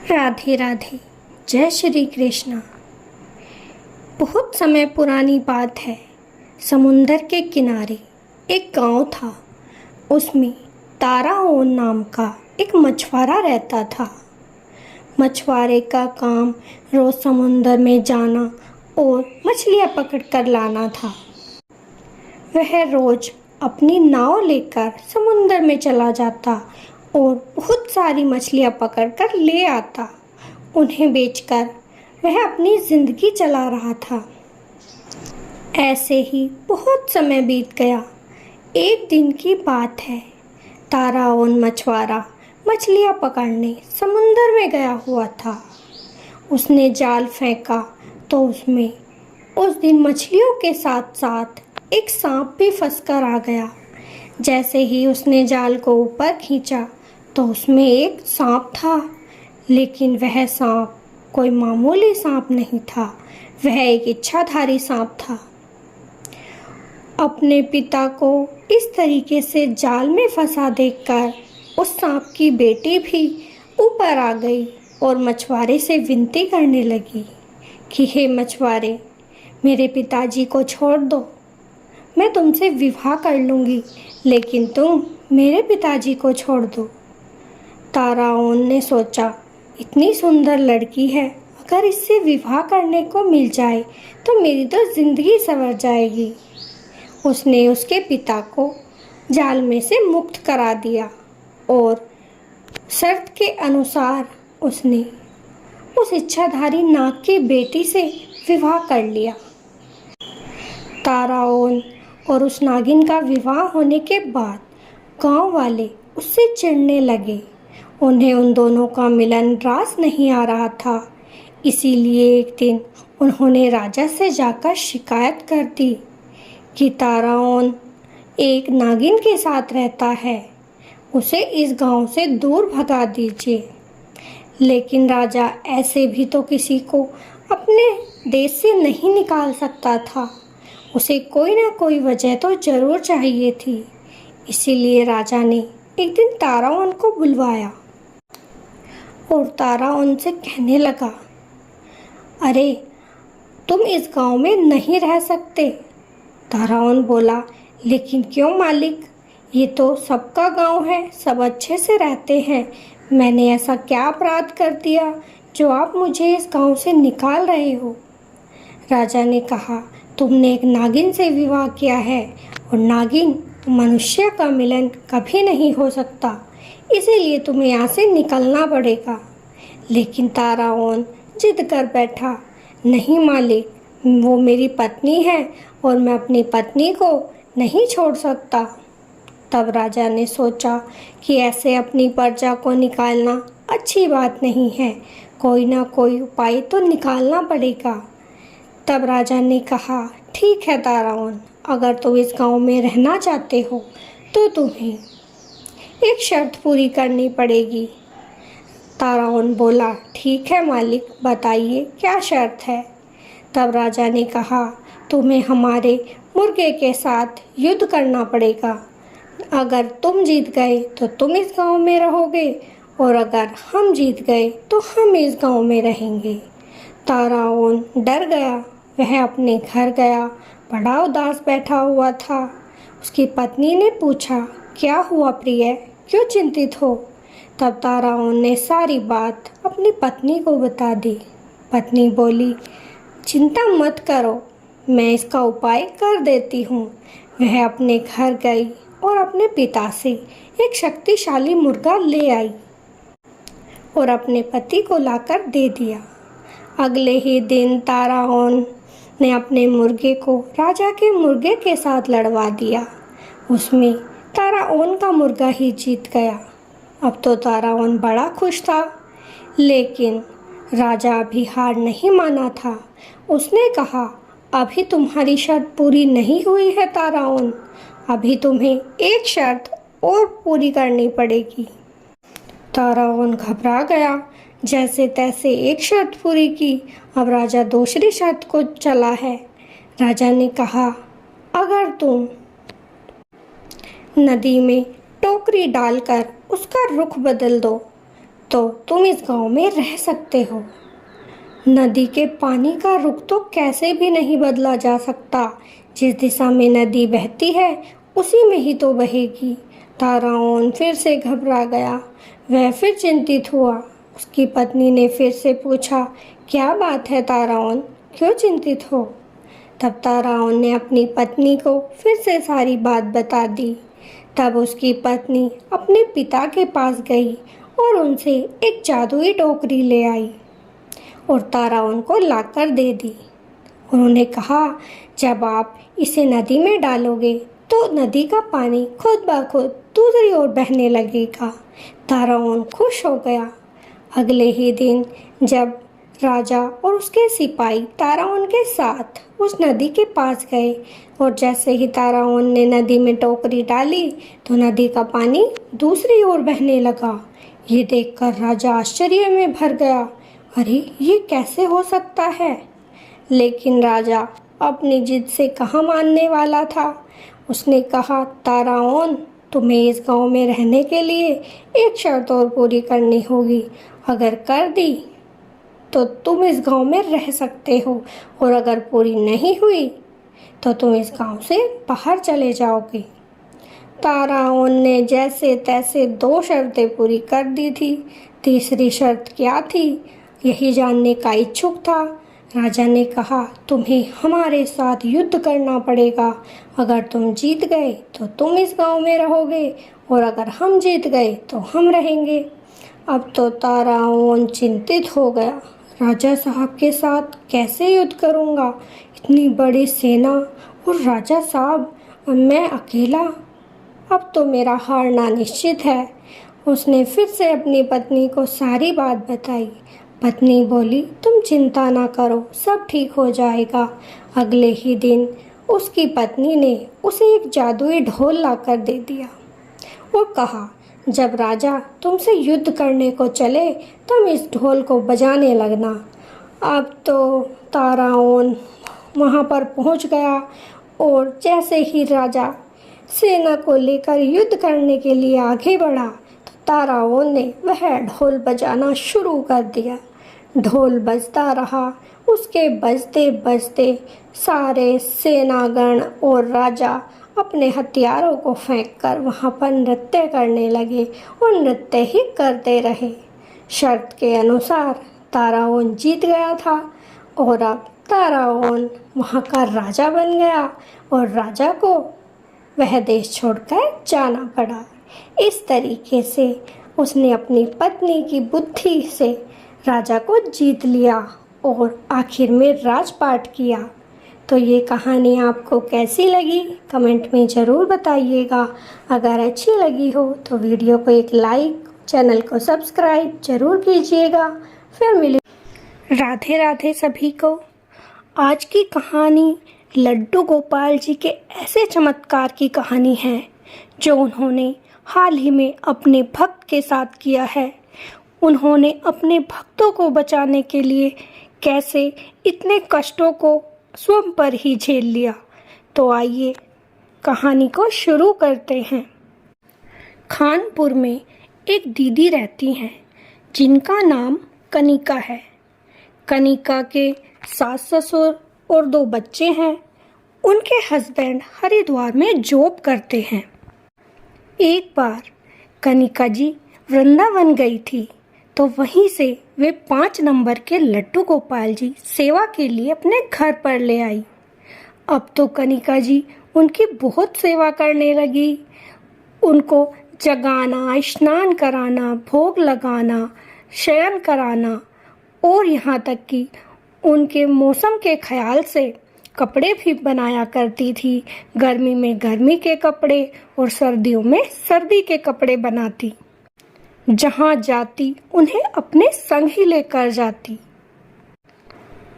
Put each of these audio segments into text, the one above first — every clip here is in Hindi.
राधे राधे। जय श्री कृष्णा। बहुत समय पुरानी बात है। समुंदर के किनारे एक गांव था। उसमें ताराओं नाम का एक मछुआरा रहता था। मछुआरे का काम रोज समुंदर में जाना और मछलियां पकड़ कर लाना था। वह रोज अपनी नाव लेकर समुंदर में चला जाता और बहुत सारी मछलियां पकड़कर ले आता। उन्हें बेचकर वह अपनी जिंदगी चला रहा था। ऐसे ही बहुत समय बीत गया। एक दिन की बात है। ताराओं मछुआरा मछलियां पकड़ने समुंदर में गया हुआ था। उसने जाल फेंका तो उसमें उस दिन मछलियों के साथ साथ एक सांप भी फंसकर आ गया। जैसे ही उसने जाल को ऊपर खींचा तो उसमें एक सांप था, लेकिन वह सांप कोई मामूली सांप नहीं था। वह एक इच्छाधारी सांप था। अपने पिता को इस तरीके से जाल में फंसा देखकर उस सांप की बेटी भी ऊपर आ गई और मछुआरे से विनती करने लगी कि हे मछुआरे, मेरे पिताजी को छोड़ दो। मैं तुमसे विवाह कर लूँगी, लेकिन तुम मेरे पिताजी को छोड़ दो। ताराओं ने सोचा, इतनी सुंदर लड़की है, अगर इससे विवाह करने को मिल जाए तो मेरी तो ज़िंदगी संवर जाएगी। उसने उसके पिता को जाल में से मुक्त करा दिया और शर्त के अनुसार उसने उस इच्छाधारी नाग की बेटी से विवाह कर लिया। ताराओं और उस नागिन का विवाह होने के बाद गांव वाले उससे चिढ़ने लगे। उन्हें उन दोनों का मिलन रास नहीं आ रहा था। इसीलिए एक दिन उन्होंने राजा से जाकर शिकायत कर दी कि ताराओं एक नागिन के साथ रहता है, उसे इस गांव से दूर भगा दीजिए। लेकिन राजा ऐसे भी तो किसी को अपने देश से नहीं निकाल सकता था। उसे कोई ना कोई वजह तो जरूर चाहिए थी। इसीलिए राजा ने एक दिन ताराओं को बुलवाया और ताराओं से कहने लगा, अरे तुम इस गांव में नहीं रह सकते। ताराओं बोला, लेकिन क्यों मालिक, ये तो सबका गांव है, सब अच्छे से रहते हैं। मैंने ऐसा क्या अपराध कर दिया जो आप मुझे इस गांव से निकाल रहे हो। राजा ने कहा, तुमने एक नागिन से विवाह किया है और नागिन मनुष्य का मिलन कभी नहीं हो सकता, इसीलिए तुम्हें यहाँ से निकलना पड़ेगा। लेकिन ताराओं जिद कर बैठा, नहीं मालिक, वो मेरी पत्नी है और मैं अपनी पत्नी को नहीं छोड़ सकता। तब राजा ने सोचा कि ऐसे अपनी प्रजा को निकालना अच्छी बात नहीं है, कोई ना कोई उपाय तो निकालना पड़ेगा। तब राजा ने कहा, ठीक है ताराओं, अगर तुम इस गांव में रहना चाहते हो तो तुम्हें एक शर्त पूरी करनी पड़ेगी। ताराओं बोला, ठीक है मालिक, बताइए क्या शर्त है। तब राजा ने कहा, तुम्हें हमारे मुर्गे के साथ युद्ध करना पड़ेगा। अगर तुम जीत गए तो तुम इस गांव में रहोगे और अगर हम जीत गए तो हम इस गांव में रहेंगे। ताराओं डर गया। वह अपने घर गया, बड़ा उदास बैठा हुआ था। उसकी पत्नी ने पूछा, क्या हुआ प्रिय, क्यों चिंतित हो। तब ताराओं ने सारी बात अपनी पत्नी को बता दी। पत्नी बोली, चिंता मत करो, मैं इसका उपाय कर देती हूँ। वह अपने घर गई और अपने पिता से एक शक्तिशाली मुर्गा ले आई और अपने पति को लाकर दे दिया। अगले ही दिन ताराओं ने अपने मुर्गे को राजा के मुर्गे के साथ लड़वा दिया। उसमें ताराओं का मुर्गा ही जीत गया। अब तो ताराओं बड़ा खुश था, लेकिन राजा अभी हार नहीं माना था। उसने कहा, अभी तुम्हारी शर्त पूरी नहीं हुई है ताराओं, अभी तुम्हें एक शर्त और पूरी करनी पड़ेगी। ताराओं घबरा गया। जैसे तैसे एक शर्त पूरी की। अब राजा दूसरी शर्त को चला है। राजा ने कहा, अगर तुम नदी में टोकरी डालकर उसका रुख बदल दो तो तुम इस गांव में रह सकते हो। नदी के पानी का रुख तो कैसे भी नहीं बदला जा सकता। जिस दिशा में नदी बहती है उसी में ही तो बहेगी। ताराओन फिर से घबरा गया। वह फिर चिंतित हुआ। उसकी पत्नी ने फिर से पूछा, क्या बात है ताराओन, क्यों चिंतित हो? तब ताराओन ने अपनी पत्नी को फिर से सारी बात बता दी। तब उसकी पत्नी अपने पिता के पास गई और उनसे एक जादुई टोकरी ले आई और ताराओन को लाकर दे दी। उन्होंने कहा, जब आप इसे नदी में डालोगे तो नदी का पानी खुद ब खुद दूसरी ओर बहने लगेगा। ताराओन खुश हो गया। अगले ही दिन जब राजा और उसके सिपाही ताराओन के साथ उस नदी के पास गए और जैसे ही ताराओन ने नदी में टोकरी डाली तो नदी का पानी दूसरी ओर बहने लगा। ये देखकर राजा आश्चर्य में भर गया। अरे, ये कैसे हो सकता है? लेकिन राजा अपनी जिद से कहाँ मानने वाला था। उसने कहा, ताराओन, तुम्हें इस गांव में रहने के लिए एक शर्त और पूरी करनी होगी। अगर कर दी तो तुम इस गांव में रह सकते हो और अगर पूरी नहीं हुई तो तुम इस गांव से बाहर चले जाओगे। ताराओन ने जैसे तैसे 2 शर्तें पूरी कर दी थी। तीसरी शर्त क्या थी, यही जानने का इच्छुक था। राजा ने कहा, तुम्हें हमारे साथ युद्ध करना पड़ेगा। अगर तुम जीत गए तो तुम इस गांव में रहोगे और अगर हम जीत गए तो हम रहेंगे। अब तो ताराओन चिंतित हो गया। राजा साहब के साथ कैसे युद्ध करूंगा? इतनी बड़ी सेना और राजा साहब, मैं अकेला। अब तो मेरा हारना निश्चित है। उसने फिर से अपनी पत्नी को सारी बात बताई। पत्नी बोली, तुम चिंता ना करो, सब ठीक हो जाएगा। अगले ही दिन उसकी पत्नी ने उसे एक जादुई ढोल लाकर दे दिया और कहा, जब राजा तुमसे युद्ध करने को चले तुम इस ढोल को बजाने लगना। अब तो ताराओन वहाँ पर पहुँच गया और जैसे ही राजा सेना को लेकर युद्ध करने के लिए आगे बढ़ा तो ताराओन ने वह ढोल बजाना शुरू कर दिया। ढोल बजता रहा। उसके बजते बजते सारे सेनागण और राजा अपने हथियारों को फेंककर वहाँ पर नृत्य करने लगे और नृत्य ही करते रहे। शर्त के अनुसार ताराओन जीत गया था और अब ताराओन वहाँ का राजा बन गया और राजा को वह देश छोड़कर जाना पड़ा। इस तरीके से उसने अपनी पत्नी की बुद्धि से राजा को जीत लिया और आखिर में राजपाट किया। तो ये कहानी आपको कैसी लगी कमेंट में ज़रूर बताइएगा। अगर अच्छी लगी हो तो वीडियो को एक लाइक, चैनल को सब्सक्राइब ज़रूर कीजिएगा। फिर मिले। राधे राधे सभी को। आज की कहानी लड्डू गोपाल जी के ऐसे चमत्कार की कहानी है जो उन्होंने हाल ही में अपने भक्त के साथ किया है। उन्होंने अपने भक्तों को बचाने के लिए कैसे इतने कष्टों को स्वयं पर ही झेल लिया। तो आइए कहानी को शुरू करते हैं। खानपुर में एक दीदी रहती हैं जिनका नाम कनिका है। कनिका के सास ससुर और 2 बच्चे हैं। उनके हस्बैंड हरिद्वार में जॉब करते हैं। एक बार कनिका जी वृंदावन गई थी तो वहीं से वे 5 नंबर के लड्डू गोपाल जी सेवा के लिए अपने घर पर ले आई। अब तो कनिका जी उनकी बहुत सेवा करने लगी। उनको जगाना, स्नान कराना, भोग लगाना, शयन कराना और यहाँ तक कि उनके मौसम के ख्याल से कपड़े भी बनाया करती थी। गर्मी में गर्मी के कपड़े और सर्दियों में सर्दी के कपड़े बनाती। जहाँ जाती उन्हें अपने संग ही लेकर जाती।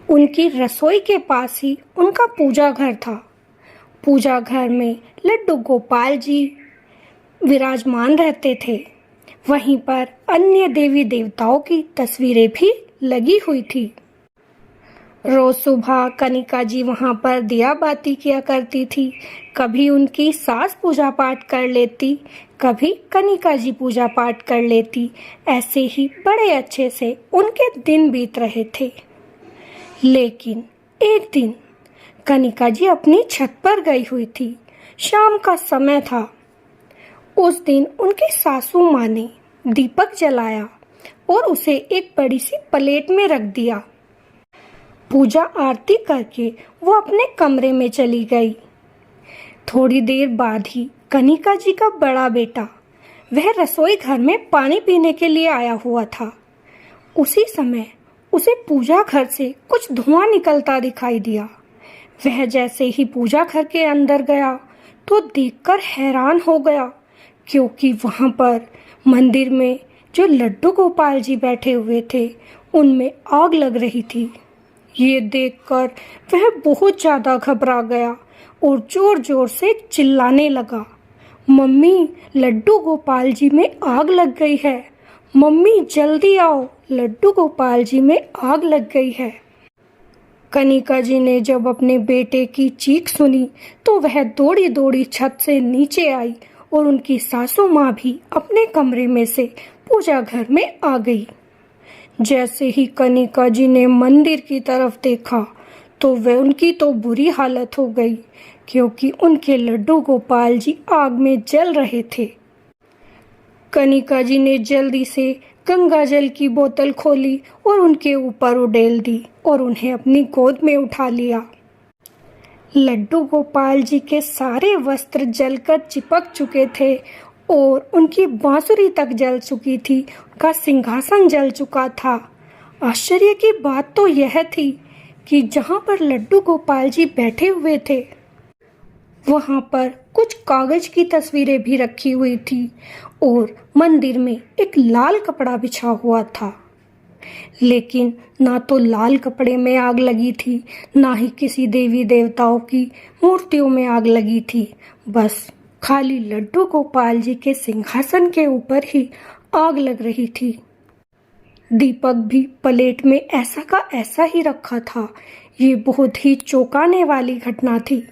उनकी रसोई के पास ही उनका पूजा घर था। पूजा घर में लड्डू गोपाल जी विराजमान रहते थे। वहीं पर अन्य देवी देवताओं की तस्वीरें भी लगी हुई थी। रोज सुबह कनिका जी वहां पर दिया बाती किया करती थी। कभी उनकी सास पूजा पाठ कर लेती, कभी कनिका जी पूजा पाठ कर लेती। ऐसे ही बड़े अच्छे से उनके दिन बीत रहे थे। लेकिन एक दिन कनिका जी अपनी छत पर गई हुई थी। शाम का समय था। उस दिन उनकी सासू माँ ने दीपक जलाया और उसे एक बड़ी सी प्लेट में रख दिया। पूजा आरती करके वो अपने कमरे में चली गई। थोड़ी देर बाद ही कनिका जी का बड़ा बेटा वह रसोई घर में पानी पीने के लिए आया हुआ था। उसी समय उसे पूजा घर से कुछ धुआं निकलता दिखाई दिया। वह जैसे ही पूजा घर के अंदर गया तो देखकर हैरान हो गया, क्योंकि वहां पर मंदिर में जो लड्डू गोपाल जी बैठे हुए थे उनमें आग लग रही थी। ये देखकर वह बहुत ज़्यादा घबरा गया और जोर जोर से चिल्लाने लगा, मम्मी, लड्डू गोपाल जी में आग लग गई है। मम्मी जल्दी आओ, लड्डू गोपाल जी में आग लग गई है। कनिका जी ने जब अपने बेटे की चीख सुनी तो वह दौड़ी दौड़ी छत से नीचे आई और उनकी सासू माँ भी अपने कमरे में से पूजा घर में आ गई। जैसे ही कनिका जी ने मंदिर की तरफ देखा तो वह उनकी तो बुरी हालत हो गई, क्योंकि उनके लड्डू गोपाल जी आग में जल रहे थे। कनिका जी ने जल्दी से गंगा जल की बोतल खोली और उनके ऊपर उड़ेल दी और उन्हें अपनी गोद में उठा लिया। लड्डू गोपाल जी के सारे वस्त्र जलकर चिपक चुके थे और उनकी बांसुरी तक जल चुकी थी, उनका सिंहासन जल चुका था। आश्चर्य की बात तो यह थी कि जहां पर लड्डू गोपाल जी बैठे हुए थे वहां पर कुछ कागज की तस्वीरें भी रखी हुई थी और मंदिर में एक लाल कपड़ा बिछा हुआ था। लेकिन ना तो लाल कपड़े में आग लगी थी, ना ही किसी देवी देवताओं की मूर्तियों में आग लगी थी। बस खाली लड्डू गोपाल जी के सिंहासन के ऊपर ही आग लग रही थी। दीपक भी प्लेट में ऐसा का ऐसा ही रखा था। ये बहुत ही चौंकाने वाली घटना थी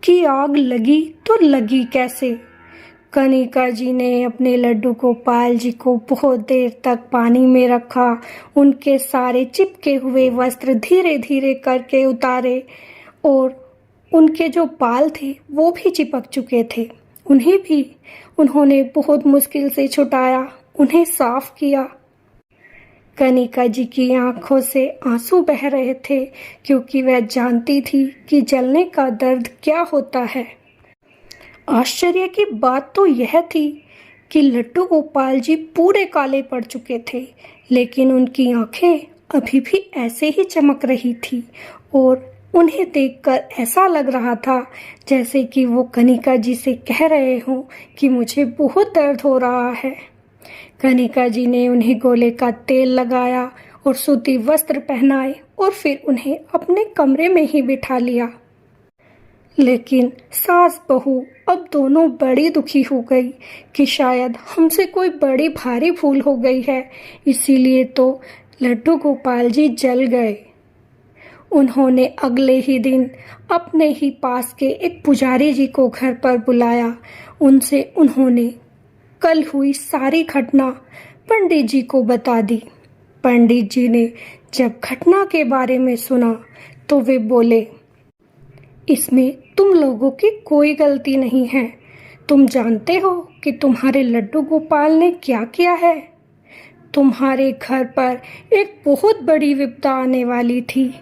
कि आग लगी तो लगी कैसे। कनिका जी ने अपने लड्डू गोपाल जी को बहुत देर तक पानी में रखा। उनके सारे चिपके हुए वस्त्र धीरे धीरे करके उतारे और उनके जो बाल थे वो भी चिपक चुके थे, उन्हें भी उन्होंने बहुत मुश्किल से छुटाया, उन्हें साफ किया। कनिका जी की आंखों से आंसू बह रहे थे, क्योंकि वह जानती थी कि जलने का दर्द क्या होता है। आश्चर्य की बात तो यह थी कि लड्डू गोपाल जी पूरे काले पड़ चुके थे, लेकिन उनकी आंखें अभी भी ऐसे ही चमक रही थी और उन्हें देखकर ऐसा लग रहा था जैसे कि वो कनिका जी से कह रहे हों कि मुझे बहुत दर्द हो रहा है। कनिका जी ने उन्हें गोले का तेल लगाया और सूती वस्त्र पहनाए और फिर उन्हें अपने कमरे में ही बिठा लिया। लेकिन सास बहू अब दोनों बड़ी दुखी हो गई कि शायद हमसे कोई बड़ी भारी भूल हो गई है, इसीलिए तो लड्डू गोपाल जी जल गए। उन्होंने अगले ही दिन अपने ही पास के एक पुजारी जी को घर पर बुलाया। उनसे उन्होंने कल हुई सारी घटना पंडित जी को बता दी। पंडित जी ने जब घटना के बारे में सुना तो वे बोले, इसमें तुम लोगों की कोई गलती नहीं है। तुम जानते हो कि तुम्हारे लड्डू गोपाल ने क्या किया है? तुम्हारे घर पर एक बहुत बड़ी विपदा आने वाली थी।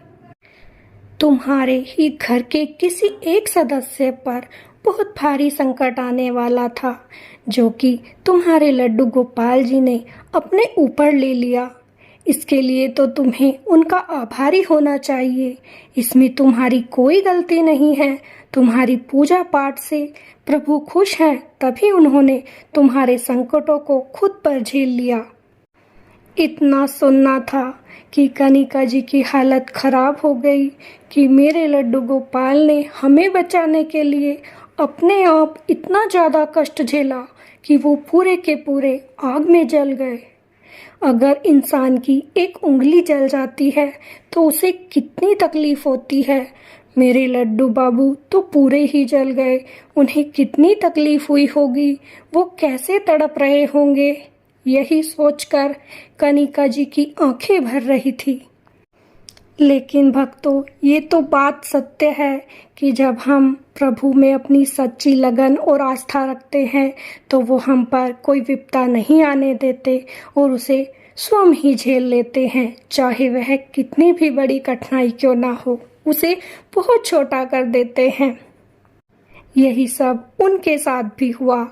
तुम्हारे ही घर के किसी एक सदस्य पर बहुत भारी संकट आने वाला था, जो कि तुम्हारे लड्डू गोपाल जी ने अपने ऊपर ले लिया। इसके लिए तो तुम्हें उनका आभारी होना चाहिए। इसमें तुम्हारी कोई गलती नहीं है। तुम्हारी पूजा पाठ से प्रभु खुश हैं, तभी उन्होंने तुम्हारे संकटों को खुद पर झेल लिया। इतना सुनना था कि कनिका जी की हालत खराब हो गई कि मेरे लड्डू गोपाल ने हमें बचाने के लिए अपने आप इतना ज़्यादा कष्ट झेला कि वो पूरे के पूरे आग में जल गए। अगर इंसान की एक उंगली जल जाती है तो उसे कितनी तकलीफ होती है। मेरे लड्डू बाबू तो पूरे ही जल गए, उन्हें कितनी तकलीफ हुई होगी, वो कैसे तड़प रहे होंगे। यही सोचकर कनिका जी की आंखें भर रही थी। लेकिन भक्तों, ये तो बात सत्य है कि जब हम प्रभु में अपनी सच्ची लगन और आस्था रखते हैं तो वो हम पर कोई विपदा नहीं आने देते और उसे स्वयं ही झेल लेते हैं, चाहे वह कितनी भी बड़ी कठिनाई क्यों ना हो, उसे बहुत छोटा कर देते हैं। यही सब उनके साथ भी हुआ।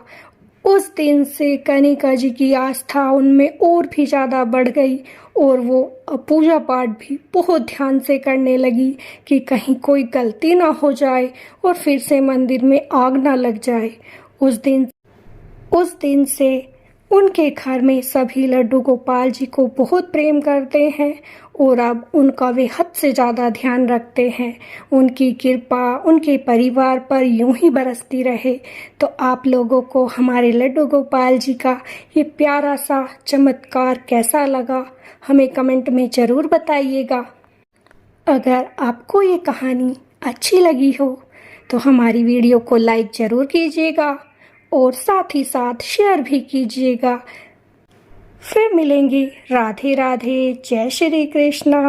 उस दिन से कनिका जी की आस्था उनमें और भी ज़्यादा बढ़ गई और वो पूजा पाठ भी बहुत ध्यान से करने लगी कि कहीं कोई गलती ना हो जाए और फिर से मंदिर में आग ना लग जाए। उस दिन से उनके घर में सभी लड्डू गोपाल जी को बहुत प्रेम करते हैं और अब उनका वे हद से ज़्यादा ध्यान रखते हैं। उनकी कृपा उनके परिवार पर यूं ही बरसती रहे। तो आप लोगों को हमारे लड्डू गोपाल जी का ये प्यारा सा चमत्कार कैसा लगा, हमें कमेंट में ज़रूर बताइएगा। अगर आपको ये कहानी अच्छी लगी हो तो हमारी वीडियो को लाइक ज़रूर कीजिएगा और साथ ही साथ शेयर भी कीजिएगा। फिर मिलेंगे। राधे राधे, जय श्री कृष्णा।